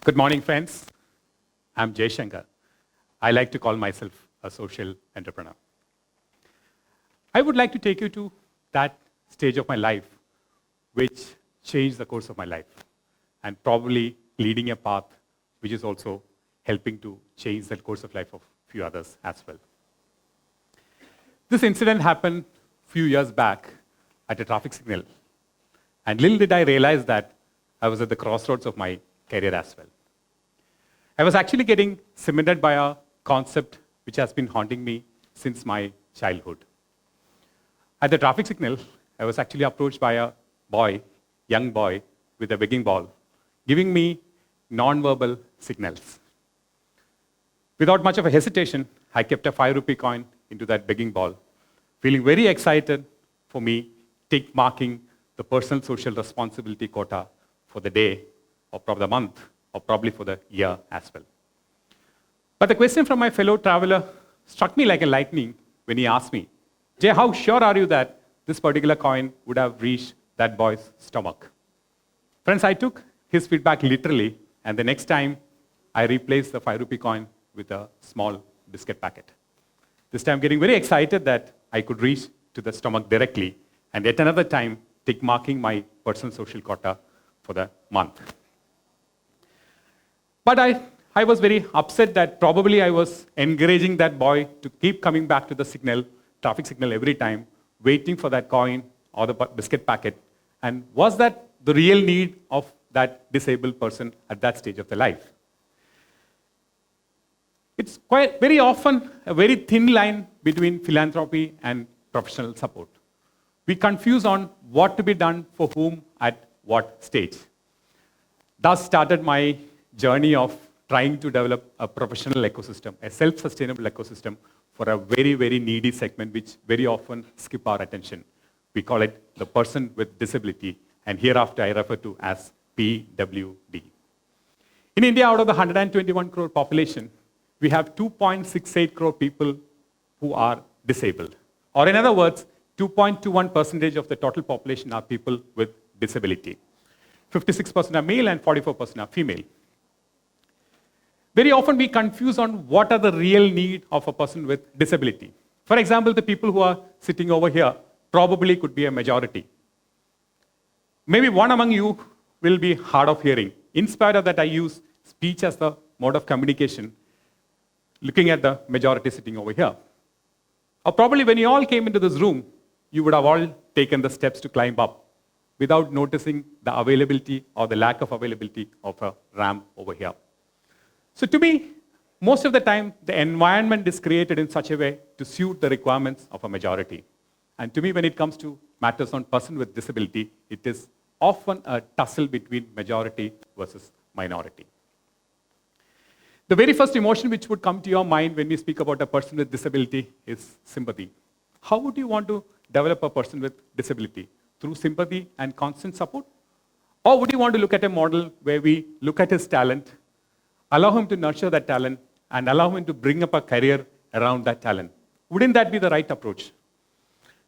Good morning, friends. I'm Jay Shankar. I like to call myself a social entrepreneur. I would like to take you to that stage of my life which changed the course of my life and probably leading a path which is also helping to change the course of life of few others as well. This incident happened a few years back at a traffic signal. And little did I realize that I was at the crossroads of my career as well. I was actually getting cemented by a concept which has been haunting me since my childhood. At the traffic signal, I was actually approached by a young boy, with a begging ball, giving me non-verbal signals. Without much of a hesitation, I kept a 5 rupee coin into that begging ball, feeling very excited for me, tick marking the personal social responsibility quota for the day, or probably the month, or probably for the year as well. But the question from my fellow traveler struck me like a lightning when he asked me, Jay, how sure are you that this particular coin would have reached that boy's stomach? Friends, I took his feedback literally, and the next time I replaced the 5 rupee coin with a small biscuit packet. This time getting very excited that I could reach to the stomach directly, and yet another time tick marking my personal social quota for the month. But I was very upset that probably I was encouraging that boy to keep coming back to the traffic signal every time, waiting for that coin or the biscuit packet. And was that the real need of that disabled person at that stage of their life? It's quite very often a very thin line between philanthropy and professional support. We confuse on what to be done for whom at what stage. Thus started my journey of trying to develop a professional ecosystem, a self-sustainable ecosystem for a very, very needy segment which very often skip our attention. We call it the person with disability, and hereafter I refer to as PWD. In India, out of the 121 crore population, we have 2.68 crore people who are disabled. Or in other words, 2.21% of the total population are people with disability. 56% are male and 44% are female. Very often we confuse on what are the real need of a person with disability. For example, the people who are sitting over here probably could be a majority. Maybe one among you will be hard of hearing. In spite of that, I use speech as the mode of communication, looking at the majority sitting over here. Or probably when you all came into this room, you would have all taken the steps to climb up without noticing the availability or the lack of availability of a ramp over here. So to me, most of the time, the environment is created in such a way to suit the requirements of a majority. And to me, when it comes to matters on person with disability, it is often a tussle between majority versus minority. The very first emotion which would come to your mind when we speak about a person with disability is sympathy. How would you want to develop a person with disability? Through sympathy and constant support? Or would you want to look at a model where we look at his talent, allow him to nurture that talent, and allow him to bring up a career around that talent? Wouldn't that be the right approach?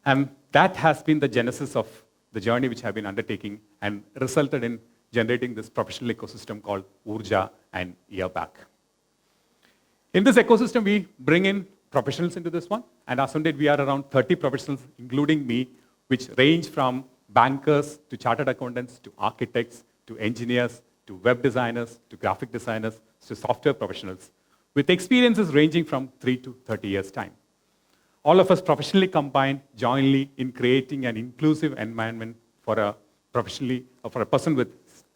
And that has been the genesis of the journey which I've been undertaking and resulted in generating this professional ecosystem called Urja and Earback. In this ecosystem, we bring in professionals into this one, and as on date, we are around 30 professionals, including me, which range from bankers to chartered accountants to architects to engineers to web designers to graphic designers to software professionals, with experiences ranging from 3 to 30 years' time. All of us professionally combined jointly in creating an inclusive environment for a person with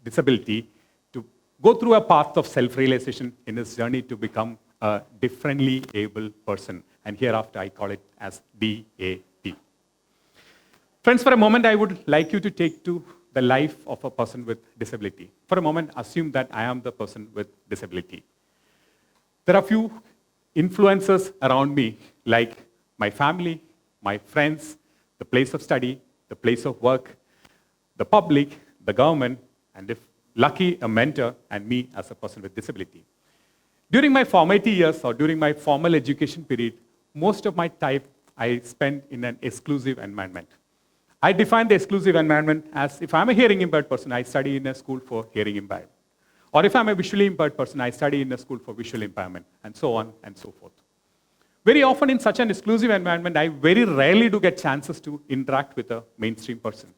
disability to go through a path of self-realization in his journey to become a differently able person. And hereafter, I call it as DAP. Friends, for a moment, I would like you to take to the life of a person with disability. For a moment, assume that I am the person with disability. There are few influences around me, like my family, my friends, the place of study, the place of work, the public, the government, and if lucky, a mentor, and me as a person with disability. During my formative years or during my formal education period, most of my time I spent in an exclusive environment. I define the exclusive environment as if I'm a hearing impaired person, I study in a school for hearing impaired. Or if I'm a visually impaired person, I study in a school for visual impairment, and so on and so forth. Very often in such an exclusive environment, I very rarely do get chances to interact with a mainstream person.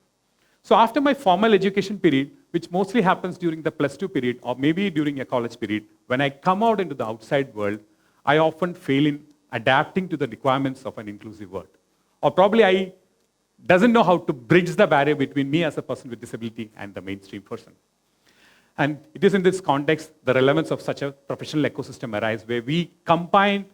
So after my formal education period, which mostly happens during the +2 period or maybe during a college period, when I come out into the outside world, I often fail in adapting to the requirements of an inclusive world. Or probably I doesn't know how to bridge the barrier between me as a person with disability and the mainstream person. And it is in this context the relevance of such a professional ecosystem arises, where we combine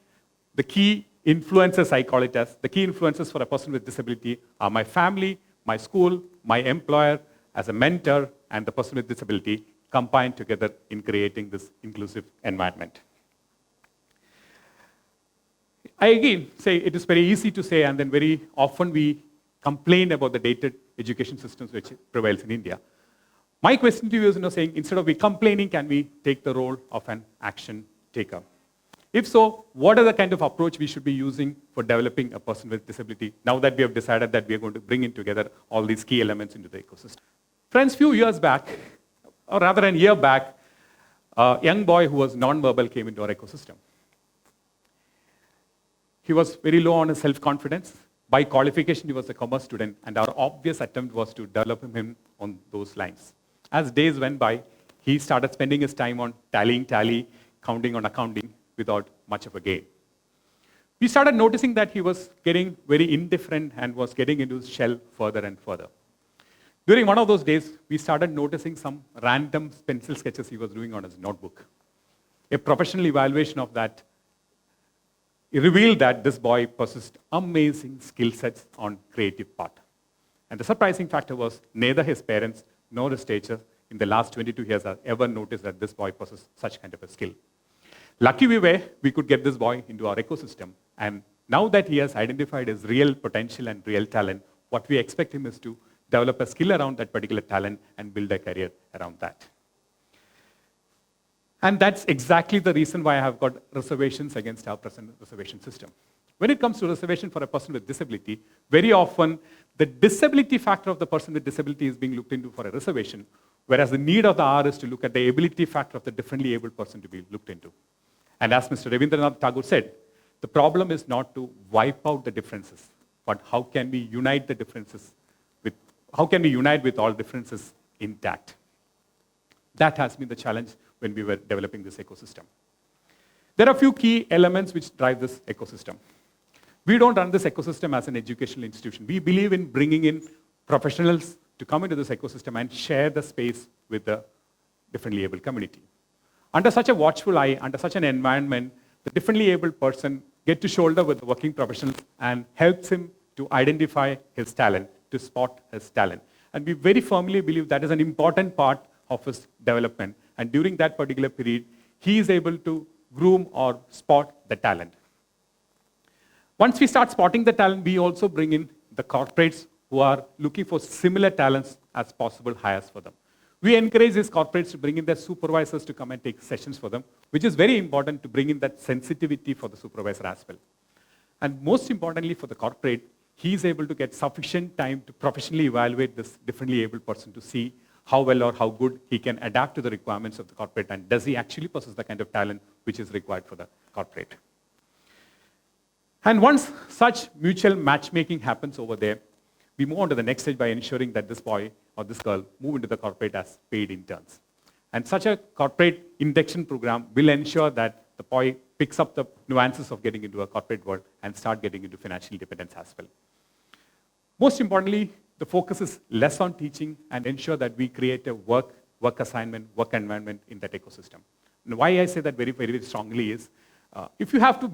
the key influences, I call it as, the key influences for a person with disability are my family, my school, my employer, as a mentor, and the person with disability combined together in creating this inclusive environment. I again say it is very easy to say, and then very often we complain about the dated education systems which prevails in India. My question to you is saying, instead of we complaining, can we take the role of an action taker? If so, what are the kind of approach we should be using for developing a person with disability now that we have decided that we are going to bring in together all these key elements into the ecosystem? Friends, few years back, or rather a year back, a young boy who was non-verbal came into our ecosystem. He was very low on his self-confidence. By qualification, he was a commerce student, and our obvious attempt was to develop him on those lines. As days went by, he started spending his time on tallying, counting on accounting, without much of a gain. We started noticing that he was getting very indifferent and was getting into his shell further and further. During one of those days, we started noticing some random pencil sketches he was doing on his notebook. A professional evaluation of that revealed that this boy possessed amazing skill sets on creative part. And the surprising factor was neither his parents nor his teachers in the last 22 years have ever noticed that this boy possessed such kind of a skill. Lucky we could get this boy into our ecosystem. And now that he has identified his real potential and real talent, what we expect him is to develop a skill around that particular talent and build a career around that. And that's exactly the reason why I have got reservations against our present reservation system. When it comes to reservation for a person with disability, very often the disability factor of the person with disability is being looked into for a reservation, whereas the need of the hour is to look at the ability factor of the differently abled person to be looked into. And as Mr. Rabindranath Tagore said, the problem is not to wipe out the differences, but how can we unite the differences how can we unite with all differences intact? That has been the challenge when we were developing this ecosystem. There are a few key elements which drive this ecosystem. We don't run this ecosystem as an educational institution. We believe in bringing in professionals to come into this ecosystem and share the space with the differently abled community. Under such a watchful eye, under such an environment, the differently abled person gets to shoulder with the working professionals and helps him to identify his talent, to spot his talent. And we very firmly believe that is an important part of his development. And during that particular period, he is able to groom or spot the talent. Once we start spotting the talent, we also bring in the corporates who are looking for similar talents as possible hires for them. We encourage these corporates to bring in their supervisors to come and take sessions for them, which is very important to bring in that sensitivity for the supervisor as well. And most importantly for the corporate, he is able to get sufficient time to professionally evaluate this differently abled person to see how well or how good he can adapt to the requirements of the corporate, and does he actually possess the kind of talent which is required for the corporate. And once such mutual matchmaking happens over there, we move on to the next stage by ensuring that this boy or this girl move into the corporate as paid interns. And such a corporate induction program will ensure that the boy picks up the nuances of getting into a corporate world and start getting into financial independence as well. Most importantly, the focus is less on teaching and ensure that we create a work assignment, work environment in that ecosystem. And why I say that very, very, very strongly is, if you have to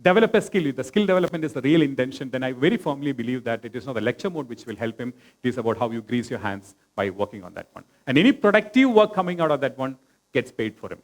develop a skill, if the skill development is the real intention, then I very firmly believe that it is not the lecture mode which will help him. It is about how you grease your hands by working on that one. And any productive work coming out of that one gets paid for him.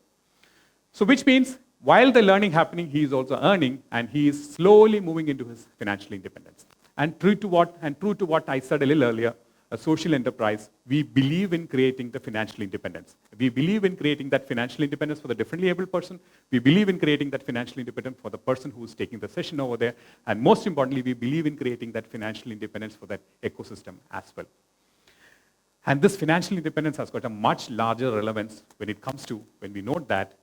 So which means, while the learning happening, he is also earning, and he is slowly moving into his financial independence. And true to what I said a little earlier, a social enterprise, we believe in creating the financial independence. We believe in creating that financial independence for the differently able person. We believe in creating that financial independence for the person who is taking the session over there. And most importantly, we believe in creating that financial independence for that ecosystem as well. And this financial independence has got a much larger relevance when it comes to when we note that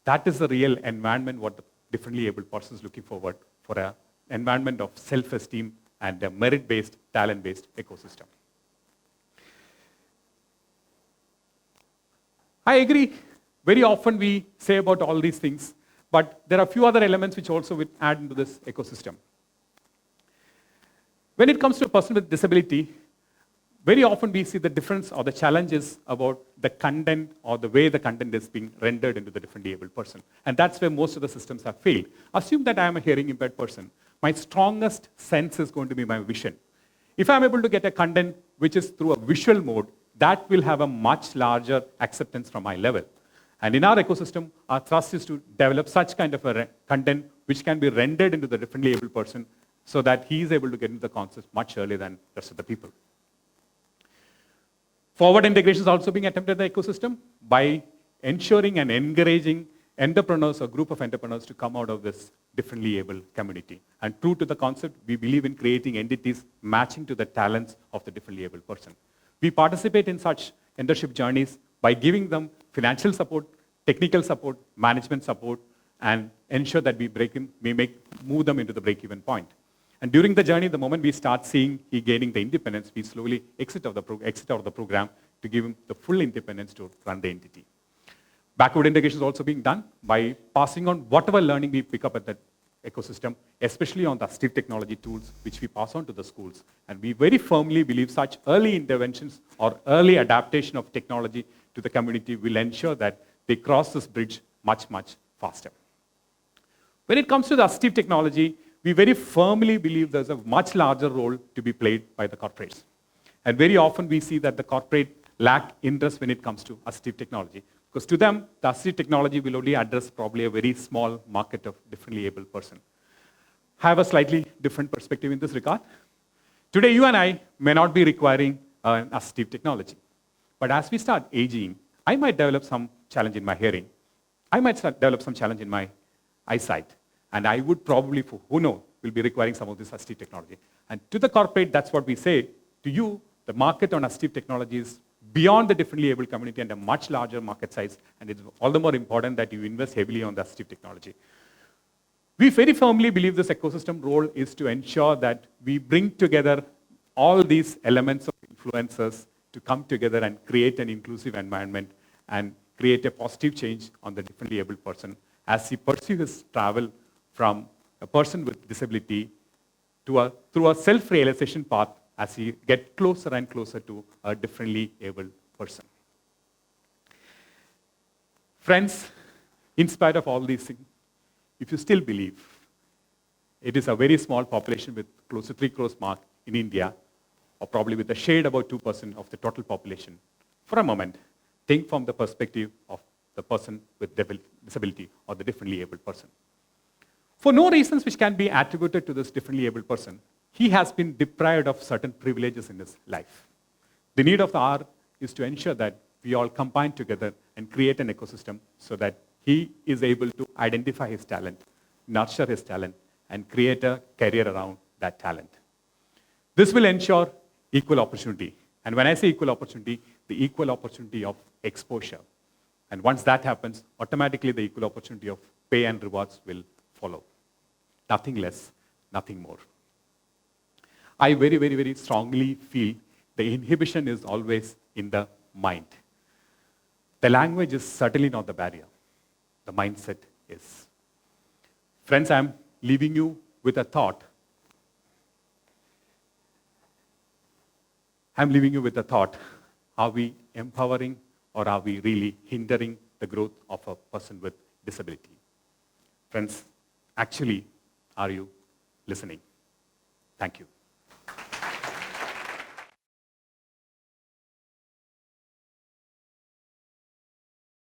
that is the real environment what the differently able person is looking forward for an environment of self-esteem and a merit-based, talent-based ecosystem. I agree. Very often we say about all these things, but there are a few other elements which also will add into this ecosystem. When it comes to a person with disability, very often we see the difference or the challenges about the content or the way the content is being rendered into the differently able person. And that's where most of the systems have failed. Assume that I am a hearing impaired person. My strongest sense is going to be my vision. If I'm able to get a content which is through a visual mode, that will have a much larger acceptance from my level. And in our ecosystem, our thrust is to develop such kind of a content which can be rendered into the differently able person so that he is able to get into the concept much earlier than the rest of the people. Forward integration is also being attempted in the ecosystem by ensuring and encouraging entrepreneurs or group of entrepreneurs to come out of this differently able community. And true to the concept, we believe in creating entities matching to the talents of the differently able person. We participate in such mentorship journeys by giving them financial support, technical support, management support, and ensure that we move them into the break-even point. And during the journey, the moment we start seeing he gaining the independence, we slowly exit out of the program to give him the full independence to run the entity. Backward integration is also being done by passing on whatever learning we pick up at that ecosystem, especially on the assistive technology tools, which we pass on to the schools. And we very firmly believe such early interventions or early adaptation of technology to the community will ensure that they cross this bridge much, much faster. When it comes to the assistive technology, we very firmly believe there's a much larger role to be played by the corporates. And very often we see that the corporate lack interest when it comes to assistive technology. Because to them, the assistive technology will only address probably a very small market of differently able person. I have a slightly different perspective in this regard. Today, you and I may not be requiring an assistive technology. But as we start aging, I might develop some challenge in my hearing. I might develop some challenge in my eyesight. And I would probably, for who knows, will be requiring some of this assistive technology. And to the corporate, that's what we say. To you, the market on assistive technology is beyond the differently able community and a much larger market size. And it's all the more important that you invest heavily on the assistive technology. We very firmly believe this ecosystem role is to ensure that we bring together all these elements of influencers to come together and create an inclusive environment and create a positive change on the differently able person as he pursues his travel from a person with disability to through a self-realization path as he gets closer and closer to a differently able person. Friends, in spite of all these things, if you still believe it is a very small population with close to 3 crores mark in India, or probably with a shade about 2% of the total population, for a moment, think from the perspective of the person with disability or the differently able person. For no reasons which can be attributed to this differently able person, he has been deprived of certain privileges in his life. The need of the hour is to ensure that we all combine together and create an ecosystem so that he is able to identify his talent, nurture his talent, and create a career around that talent. This will ensure equal opportunity. And when I say equal opportunity, the equal opportunity of exposure. And once that happens, automatically the equal opportunity of pay and rewards will follow. Nothing less, nothing more. I very, very, very strongly feel the inhibition is always in the mind. The language is certainly not the barrier. The mindset is. Friends, I'm leaving you with a thought. I'm leaving you with a thought. Are we empowering or are we really hindering the growth of a person with disability? Friends, actually, are you listening? Thank you.